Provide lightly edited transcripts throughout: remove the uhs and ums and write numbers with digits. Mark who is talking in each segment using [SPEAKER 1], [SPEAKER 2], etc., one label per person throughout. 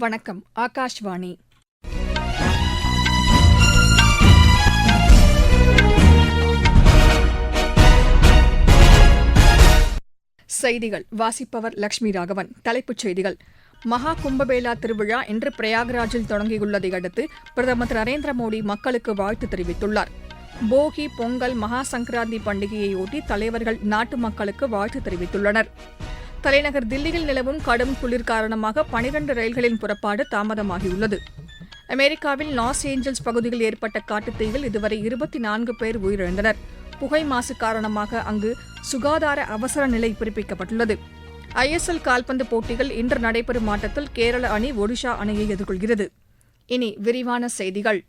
[SPEAKER 1] வணக்கம். ஆகாஷ்வாணி. செய்திகள் வாசிப்பவர் லட்சுமி ராகவன். தலைப்புச் செய்திகள்: மகா கும்பமேளா திருவிழா இன்று பிரயாக்ராஜில் தொடங்கியுள்ளதை அடுத்து பிரதமர் திரு நரேந்திர மோடி மக்களுக்கு வாழ்த்து தெரிவித்துள்ளார். போகி, பொங்கல், மகா சங்கராந்தி பண்டிகையையொட்டி தலைவர்கள் நாட்டு மக்களுக்கு வாழ்த்து தெரிவித்துள்ளனர். தலைநகர் தில்லியில் நிலவும் கடும் குளிர் காரணமாக 12 ரயில்களின் புறப்பாடு தாமதமாகியுள்ளது. அமெரிக்காவில் லாஸ் ஏஞ்சல்ஸ் பகுதியில் ஏற்பட்ட காட்டுத்தீயில் இதுவரை 24 பேர் உயிரிழந்தனர். புகை மாசு காரணமாக அங்கு சுகாதார அவசர நிலை பிறப்பிக்கப்பட்டுள்ளது. ISL கால்பந்து போட்டியில் இன்று நடைபெறும் ஆட்டத்தில் கேரள அணி ஒடிஷா அணியை எதிர்கொள்கிறது. இனி விரிவான செய்திகள்.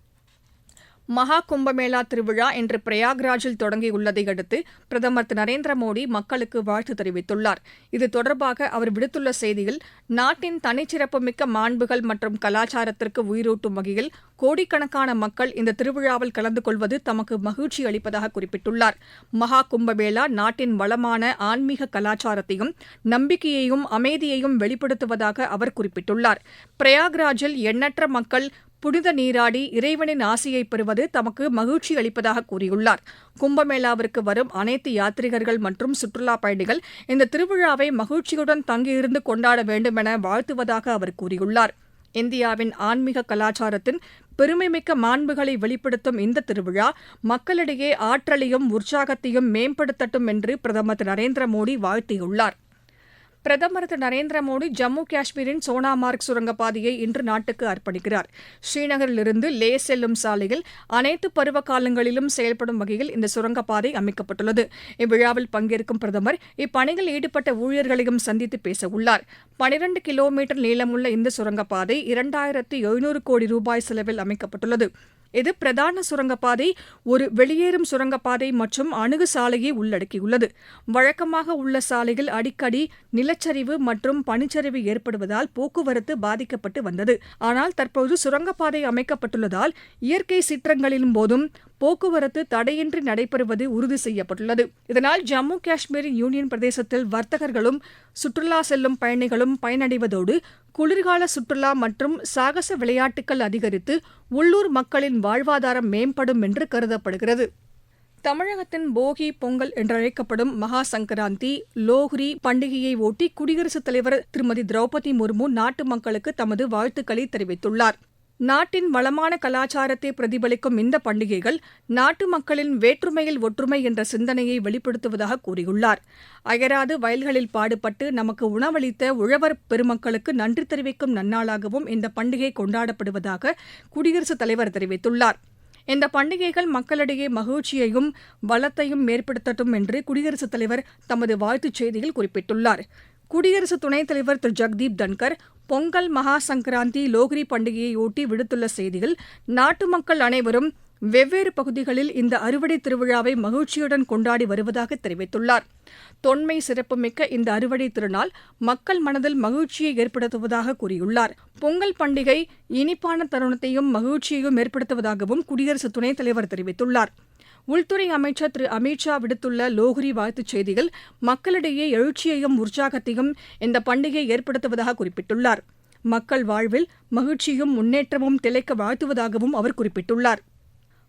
[SPEAKER 1] மகா கும்பமேளா திருவிழா இன்று பிரயாக்ராஜில் தொடங்கியுள்ளதை அடுத்து பிரதமர் திரு நரேந்திர மோடி மக்களுக்கு வாழ்த்து தெரிவித்துள்ளார். இது தொடர்பாக அவர் விடுத்துள்ள செய்தியில், நாட்டின் தனிச்சிறப்புமிக்க மாண்புகள் மற்றும் கலாச்சாரத்திற்கு உயிரூட்டும் வகையில் கோடிக்கணக்கான மக்கள் இந்த திருவிழாவில் கலந்து கொள்வது தமக்கு மகிழ்ச்சி அளிப்பதாக குறிப்பிட்டுள்ளார். மகா கும்பமேளா நாட்டின் வளமான ஆன்மீக கலாச்சாரத்தையும் நம்பிக்கையையும் அமைதியையும் வெளிப்படுத்துவதாக அவர் குறிப்பிட்டுள்ளார். பிரயாக்ராஜில் எண்ணற்ற மக்கள் புனித நீராடி இறைவனின் ஆசியை பெறுவது தமக்கு மகிழ்ச்சி அளிப்பதாக கூறியுள்ளார். கும்பமேளாவிற்கு வரும் அனைத்து யாத்ரீகர்கள் மற்றும் சுற்றுலாப் பயணிகள் இந்த திருவிழாவை மகிழ்ச்சியுடன் தங்கியிருந்து கொண்டாட வேண்டும் என வாழ்த்துவதாக அவர் கூறியுள்ளார். இந்தியாவின் ஆன்மீக கலாச்சாரத்தின் பெருமைமிக்க மாண்புகளை வெளிப்படுத்தும் இந்த திருவிழா மக்களிடையே ஆற்றலையும் உற்சாகத்தையும் மேம்படுத்தட்டும் என்று பிரதமர் திரு நரேந்திர மோடி வாழ்த்தியுள்ளார். பிரதமர் திரு நரேந்திர மோடி ஜம்மு காஷ்மீரின் சோனாமார்க் சுரங்கப்பாதையை இன்று நாட்டுக்கு அர்ப்பணிக்கிறார். ஸ்ரீநகரிலிருந்து லே செல்லும் சாலையில் அனைத்து பருவ காலங்களிலும் செயல்படும் வகையில் இந்த சுரங்கப்பாதை அமைக்கப்பட்டுள்ளது. இவ்விழாவில் பங்கேற்கும் பிரதமர் இப்பணியில் ஈடுபட்ட ஊழியர்களையும் சந்தித்து பேசவுள்ளார். 12 கிலோமீட்டர் நீளமுள்ள இந்த சுரங்கப்பாதை 2700 கோடி ரூபாய் செலவில் அமைக்கப்பட்டுள்ளது. இது பிரதான சுரங்கப்பாதை, ஒரு வெளியேறும் சுரங்கப்பாதை மற்றும் அணுகு சாலையை உள்ளடக்கியுள்ளது. வழக்கமாக உள்ள சாலையில் அடிக்கடி நிலச்சரிவு மற்றும் பனிச்சரிவு ஏற்படுவதால் போக்குவரத்து பாதிக்கப்பட்டு வந்தது. ஆனால் தற்போது சுரங்கப்பாதை அமைக்கப்பட்டுள்ளதால் இயற்கை சீற்றங்களின் போதும் போக்குவரத்து தடையின்றி நடைபெறுவது உறுதி செய்யப்பட்டுள்ளது. இதனால் ஜம்மு காஷ்மீர் யூனியன் பிரதேசத்தில் வர்த்தகர்களும் சுற்றுலா செல்லும் பயணிகளும் பயனடைவதோடு குளிர்கால சுற்றுலா மற்றும் சாகச விளையாட்டுகள் அதிகரித்து உள்ளூர் மக்களின் வாழ்வாதாரம் மேம்படும் என்று கருதப்படுகிறது. தமிழகத்தின் போகி, பொங்கல் என்றழைக்கப்படும் மகா சங்கராந்தி, லோஹ்ரி பண்டிகையை ஒட்டி குடியரசுத் தலைவர் திருமதி திரௌபதி முர்மு நாட்டு மக்களுக்கு தமது வாழ்த்துக்களை தெரிவித்துள்ளார். நாட்டின் வளமான கலாச்சாரத்தை பிரதிபலிக்கும் இந்த பண்டிகைகள் நாட்டு மக்களின் வேற்றுமையில் ஒற்றுமை என்ற சிந்தனையை வெளிப்படுத்துவதாக கூறியுள்ளார். அயராது வயல்களில் பாடுபட்டு நமக்கு உணவளித்த உழவர் பெருமக்களுக்கு நன்றி தெரிவிக்கும் நன்னாளாகவும் இந்த பண்டிகை கொண்டாடப்படுவதாக குடியரசுத் தலைவர் தெரிவித்துள்ளார். இந்த பண்டிகைகள் மக்களிடையே மகிழ்ச்சியையும் வளத்தையும் ஏற்படுத்தட்டும் என்று குடியரசுத் தலைவர் தமது வாழ்த்துச் செய்தியில் குறிப்பிட்டுள்ளார். குடியரசு துணைத் தலைவர் திரு ஜெகதீப் தன்கர் பொங்கல், மகா சங்கராந்தி, லோஹ்ரி பண்டிகையையொட்டி விடுத்துள்ள செய்தியில், நாட்டு மக்கள் அனைவரும் வெவ்வேறு பகுதிகளில் இந்த அறுவடை திருவிழாவை மகிழ்ச்சியுடன் கொண்டாடி வருவதாக தெரிவித்துள்ளார். தொன்மை சிறப்புமிக்க இந்த அறுவடை திருநாள் மக்கள் மனதில் மகிழ்ச்சியை ஏற்படுத்துவதாக கூறியுள்ளார். பொங்கல் பண்டிகை இனிப்பான தருணத்தையும் மகிழ்ச்சியையும் ஏற்படுத்துவதாகவும் குடியரசு துணைத் தலைவர் தெரிவித்துள்ளார். உள்துறை அமைச்சர் திரு அமித்ஷா விடுத்துள்ள லோஹ்ரி வாழ்த்துச் செய்தியில், மக்களிடையே எழுச்சியையும் உற்சாகத்தையும் இந்த பண்டிகை ஏற்படுத்துவதாக குறிப்பிட்டுள்ளார். மக்கள் வாழ்வில் மகிழ்ச்சியும் முன்னேற்றமும் திளைக்க வாழ்த்துவதாகவும் அவர் குறிப்பிட்டுள்ளார்.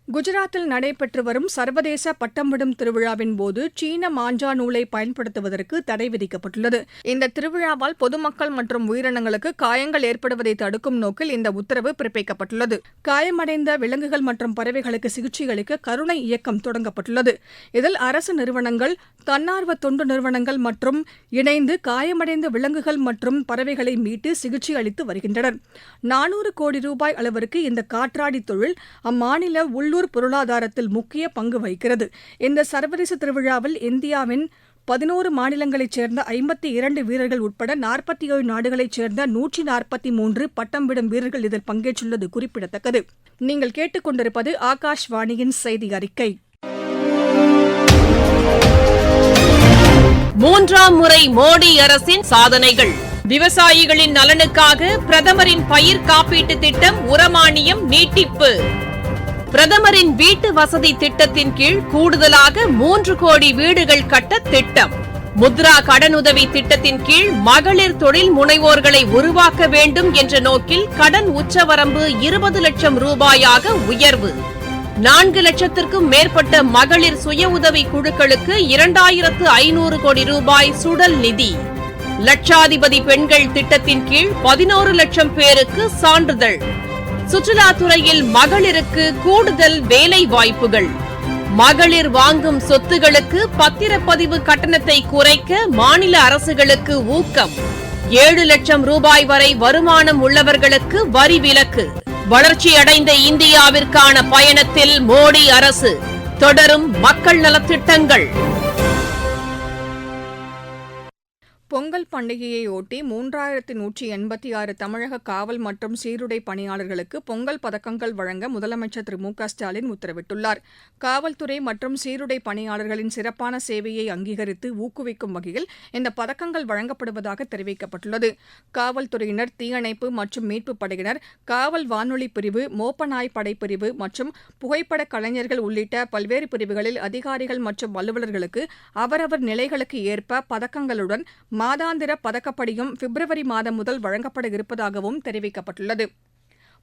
[SPEAKER 1] குஜராத்தில் நடைபெற்று வரும் சர்வதேச பட்டம் விடும் திருவிழாவின் போது சீன மாஞ்சா நூலை பயன்படுத்துவதற்கு தடை விதிக்கப்பட்டுள்ளது. இந்த திருவிழாவால் பொதுமக்கள் மற்றும் உயிரினங்களுக்கு காயங்கள் ஏற்படுவதை தடுக்கும் நோக்கில் இந்த உத்தரவு பிறப்பிக்கப்பட்டுள்ளது. காயமடைந்த விலங்குகள் மற்றும் பறவைகளுக்கு சிகிச்சை அளிக்க கருணை இயக்கம் தொடங்கப்பட்டுள்ளது. இதில் அரசு நிறுவனங்கள், தன்னார்வ தொண்டு நிறுவனங்கள் மற்றும் இணைந்து காயமடைந்த விலங்குகள் மற்றும் பறவைகளை மீட்டு சிகிச்சை அளித்து வருகின்றனர். 400 கோடி ரூபாய் அளவிற்கு இந்த காற்றாடி தொழில் அம்மாநில உள்ளூர் பொருளாதாரத்தில் முக்கிய பங்கு வகிக்கிறது. இந்த சர்வதேச திருவிழாவில் இந்தியாவின் 11 மாநிலங்களைச் சேர்ந்த 52 வீரர்கள் உட்பட 47 நாடுகளைச் சேர்ந்த 143 பட்டம் விடும் வீரர்கள் இதில் பங்கேற்றுள்ளது குறிப்பிடத்தக்கது. நீங்கள் கேட்டுக்கொண்டிருப்பது ஆகாஷ்வாணியின் செய்தி அறிக்கை.
[SPEAKER 2] 3ஆம் முறை மோடி அரசின் சாதனைகள். விவசாயிகளின் நலனுக்காக பிரதமரின் பயிர் காப்பீட்டு திட்டம் உரமானியம் நீட்டிப்பு. பிரதமரின் வீட்டு வசதி திட்டத்தின் கீழ் கூடுதலாக 3 கோடி வீடுகள் கட்ட திட்டம். முத்ரா கடனுதவி திட்டத்தின் கீழ் மகளிர் தொழில் முனைவோர்களை உருவாக்க வேண்டும் என்ற நோக்கில் கடன் உச்சவரம்பு 20 லட்சம் ரூபாயாக உயர்வு. 4 லட்சத்திற்கும் மேற்பட்ட மகளிர் சுய உதவி குழுக்களுக்கு 2500 கோடி ரூபாய் சுடல் நிதி. லட்சாதிபதி பெண்கள் திட்டத்தின் கீழ் 11 லட்சம் பேருக்கு சான்றிதழ். சுற்றுலாத்துறையில் மகளிருக்கு கூடுதல் வேலை வாய்ப்புகள். மகளிர் வாங்கும் சொத்துகளுக்கு பத்திரப்பதிவு கட்டணத்தை குறைக்க மாநில அரசுகளுக்கு ஊக்கம். 7 லட்சம் ரூபாய் வரை வருமானம் உள்ளவர்களுக்கு வரி விலக்கு. வளர்ச்சியடைந்த இந்தியாவிற்கான பயணத்தில் மோடி அரசு. தொடரும் மக்கள் நலத்திட்டங்கள்.
[SPEAKER 1] பொங்கல் பண்டிகையையொட்டி 3186 தமிழக காவல் மற்றும் சீருடை பணியாளர்களுக்கு பொங்கல் பதக்கங்கள் வழங்க முதலமைச்சர் திரு மு.க.ஸ்டாலின் உத்தரவிட்டுள்ளார். காவல்துறை மற்றும் சீருடை பணியாளர்களின் சிறப்பான சேவையை அங்கீகரித்து ஊக்குவிக்கும் வகையில் இந்த பதக்கங்கள் வழங்கப்படுவதாக தெரிவிக்கப்பட்டுள்ளது. காவல்துறையினர், தீயணைப்பு மற்றும் மீட்புப் படையினர், காவல் வானொலி பிரிவு, மோப்பநாய் படைப்பிரிவு மற்றும் புகைப்பட கலைஞர்கள் உள்ளிட்ட பல்வேறு பிரிவுகளில் அதிகாரிகள் மற்றும் அலுவலர்களுக்கு அவரவர் நிலைகளுக்கு ஏற்ப பதக்கங்களுடன் மாதாந்திர பதக்கப்படியும் பிப்ரவரி மாதம் முதல் வழங்கப்பட இருப்பதாகவும் தெரிவிக்கப்பட்டுள்ளது.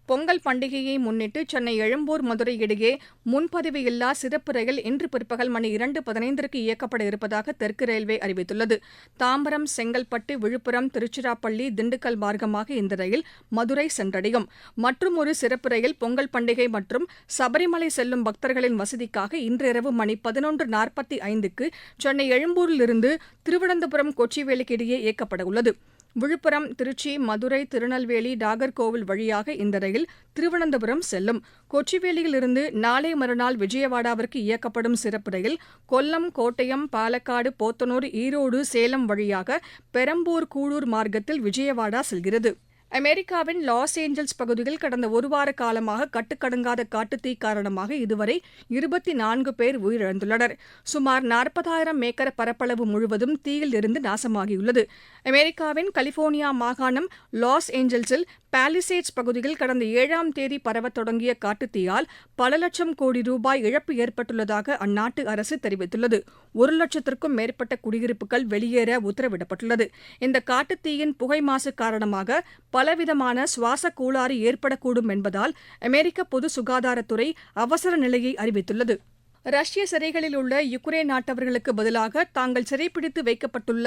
[SPEAKER 1] பொங்கல் பண்டிகையை முன்னிட்டு சென்னை எழும்பூர் மதுரை இடையே முன்பதிவு இல்லா சிறப்பு ரயில் இன்று பிற்பகல் மணி 2:15 இயக்கப்பட இருப்பதாக தெற்கு ரயில்வே அறிவித்துள்ளது. தாம்பரம், செங்கல்பட்டு, விழுப்புரம், திருச்சிராப்பள்ளி, திண்டுக்கல் மார்க்கமாக இந்த ரயில் மதுரை சென்றடையும். மற்றும் ஒரு சிறப்பு ரயில் பொங்கல் பண்டிகை மற்றும் சபரிமலை செல்லும் பக்தர்களின் வசதிக்காக இன்றிரவு மணி 11:45 சென்னை எழும்பூரிலிருந்து திருவனந்தபுரம், கொச்சிவேலிக்கு இடையே இயக்கப்பட உள்ளது. விழுப்புரம், திருச்சி, மதுரை, திருநெல்வேலி, நாகர்கோவில் வழியாக இந்த ரயில் திருவனந்தபுரம் செல்லும். கொச்சிவேலியிலிருந்து நாளை மறுநாள் விஜயவாடாவிற்கு இயக்கப்படும் சிறப்பு ரயில் கொல்லம், கோட்டயம், பாலக்காடு, போத்தனூர், ஈரோடு, சேலம் வழியாக பெரம்பூர், கூழூர் மார்க்கத்தில் விஜயவாடா செல்கிறது. அமெரிக்காவின் லாஸ் ஏஞ்சல்ஸ் பகுதியில் கடந்த ஒரு வார காலமாக கட்டுக்கடங்காத காட்டுத்தீ காரணமாக இதுவரை 24 பேர் உயிரிழந்துள்ளனர். சுமார் 40,000 ஏக்கர் பரப்பளவு முழுவதும் தீயில் எரிந்து நாசமாகியுள்ளது. அமெரிக்காவின் கலிபோர்னியா மாகாணம் லாஸ் ஏஞ்சல்ஸில் பாலிசேட்ஸ் பகுதியில் கடந்த 7ஆம் தேதி பரவத் தொடங்கிய காட்டுத்தீயால் பல லட்சம் கோடி ரூபாய் இழப்பு ஏற்பட்டுள்ளதாக அந்நாட்டு அரசு தெரிவித்துள்ளது. 1 லட்சத்திற்கும் மேற்பட்ட குடியிருப்புகள் வெளியேற உத்தரவிடப்பட்டுள்ளது. இந்த காட்டுத்தீயின் புகை மாசு காரணமாக பலவிதமான சுவாச கோளாறு ஏற்படக்கூடும் என்பதால் அமெரிக்க பொது சுகாதாரத்துறை அவசர நிலையை அறிவித்துள்ளது. ரஷ்ய சிறைகளில் உள்ள யுக்ரைன் நாட்டவர்களுக்கு பதிலாக தாங்கள் சிறைப்பிடித்து வைக்கப்பட்டுள்ள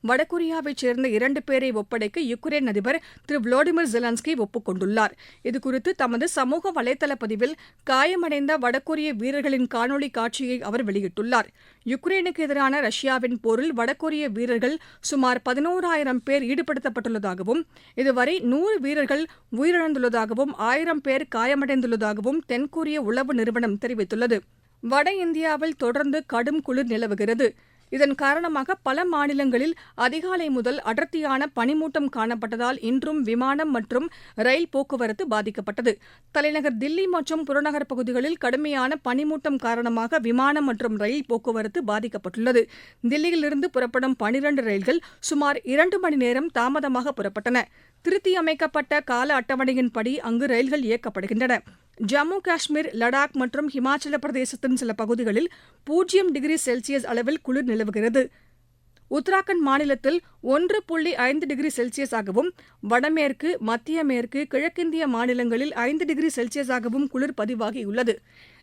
[SPEAKER 1] வடகொரியாவைச் சேர்ந்த 2 பேரை ஒப்படைக்க யுக்ரைன் அதிபர் திரு வோலோடிமிர் ஜெலன்ஸ்கி ஒப்புக் கொண்டுள்ளார். இதுகுறித்து தமது சமூக வலைதள பதிவில் காயமடைந்த வடகொரிய வீரர்களின் காணொலி காட்சியை அவர் வெளியிட்டுள்ளார். யுக்ரைனுக்கு எதிரான ரஷ்யாவின் போரில் வடகொரிய வீரர்கள் சுமார் 11,000 பேர் ஈடுபடுத்தப்பட்டுள்ளதாகவும் இதுவரை 100 வீரர்கள் உயிரிழந்துள்ளதாகவும் 1000 பேர் காயமடைந்துள்ளதாகவும் தென்கொரிய உளவு நிறுவனம் தெரிவித்துள்ளது. வட இந்தியாவில் தொடர்ந்து கடும் குளிர் நிலவுகிறது. இதன் காரணமாக பல மாநிலங்களில் அதிகாலை முதல் அடர்த்தியான பனிமூட்டம் காணப்பட்டதால் இன்றும் விமானம் மற்றும் ரயில் போக்குவரத்து பாதிக்கப்பட்டது. தலைநகர் தில்லி மற்றும் புறநகர் பகுதிகளில் கடுமையான பனிமூட்டம் காரணமாக விமானம் மற்றும் ரயில் போக்குவரத்து பாதிக்கப்பட்டுள்ளது. தில்லியிலிருந்து புறப்படும் 12 ரயில்கள் சுமார் 2 மணி நேரம் தாமதமாக புறப்பட்டன. திருத்தியமைக்கப்பட்ட கால அட்டவணையின்படி அங்கு ரயில்கள் இயக்கப்படுகின்றன. ஜம்மு காஷ்மீர், லடாக் மற்றும் ஹிமாச்சல பிரதேசத்தின் சில பகுதிகளில் 0 டிகிரி செல்சியஸ் அளவில் குளிர் நிலவுகிறது. உத்தராகண்ட் மாநிலத்தில் 1.5 டிகிரி செல்சியஸாகவும், வடமேற்கு, மத்திய மேற்கு, கிழக்கிந்திய மாநிலங்களில் 5 டிகிரி செல்சியஸாகவும் குளிர் பதிவாகியுள்ளது.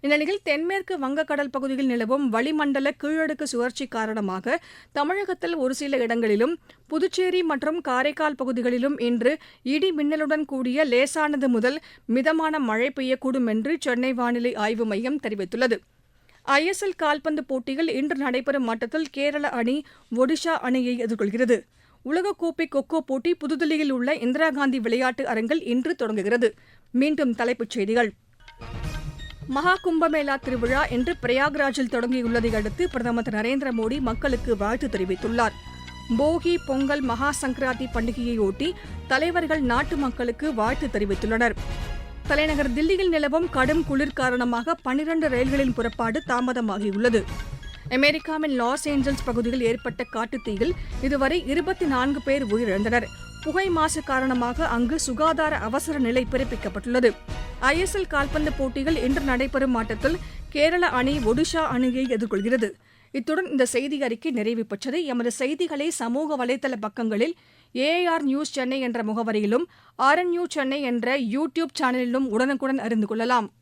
[SPEAKER 1] இந்நிலையில் தென்மேற்கு வங்கக்கடல் பகுதியில் நிலவும் வளிமண்டல கீழடுக்கு சுழற்சி காரணமாக தமிழகத்தில் ஒரு சில இடங்களிலும், புதுச்சேரி மற்றும் காரைக்கால் பகுதிகளிலும் இன்று இடி மின்னலுடன் கூடிய லேசானது முதல் மிதமான மழை பெய்யக்கூடும் என்று சென்னை வானிலை ஆய்வு மையம் தெரிவித்துள்ளது. ISL கால்பந்து போட்டியில் இன்று நடைபெறும் ஆட்டத்தில் கேரள அணி ஒடிஷா அணியை எதிர்கொள்கிறது. உலகக்கோப்பை கொக்கோ போட்டி புதுதில்லியில் உள்ள இந்திரா காந்தி விளையாட்டு அரங்கில் இன்று தொடங்குகிறது. மீண்டும் தலைப்புச் செய்திகள். மகா கும்பமேளா திருவிழா இன்று பிரயாக்ராஜில் தொடங்கியுள்ளதை அடுத்து பிரதமர் திரு நரேந்திர மோடி மக்களுக்கு வாழ்த்து தெரிவித்துள்ளார். போகி, பொங்கல், மகா சங்கராந்தி பண்டிகையையொட்டி தலைவர்கள் நாட்டு மக்களுக்கு வாழ்த்து தெரிவித்துள்ளனர். தலைநகர் தில்லியில் நிலவும் கடும் குளிர் காரணமாக 12 ரயில்களின் புறப்பாடு தாமதமாகியுள்ளது. அமெரிக்காவின் லாஸ் ஏஞ்சல்ஸ் பகுதியில் ஏற்பட்ட காட்டுத்தீயில் இதுவரை 24 பேர் உயிரிழந்தனர். புகை மாசு காரணமாக அங்கு சுகாதார அவசர நிலை பிறப்பிக்கப்பட்டுள்ளது. ISL கால்பந்து போட்டியில் இன்று நடைபெறும் ஆட்டத்தில் கேரள அணி ஒடிஷா அணியை எதிர்கொள்கிறது. இத்துடன் இந்த செய்தி அறிக்கை நிறைவு பெற்றது. எமது செய்திகளை சமூக வலைதள பக்கங்களில் AIR நியூஸ் சென்னை என்ற முகவரியிலும் RNU சென்னை என்ற யூ டியூப் சேனலிலும் உடனுக்குடன் அறிந்து கொள்ளலாம்.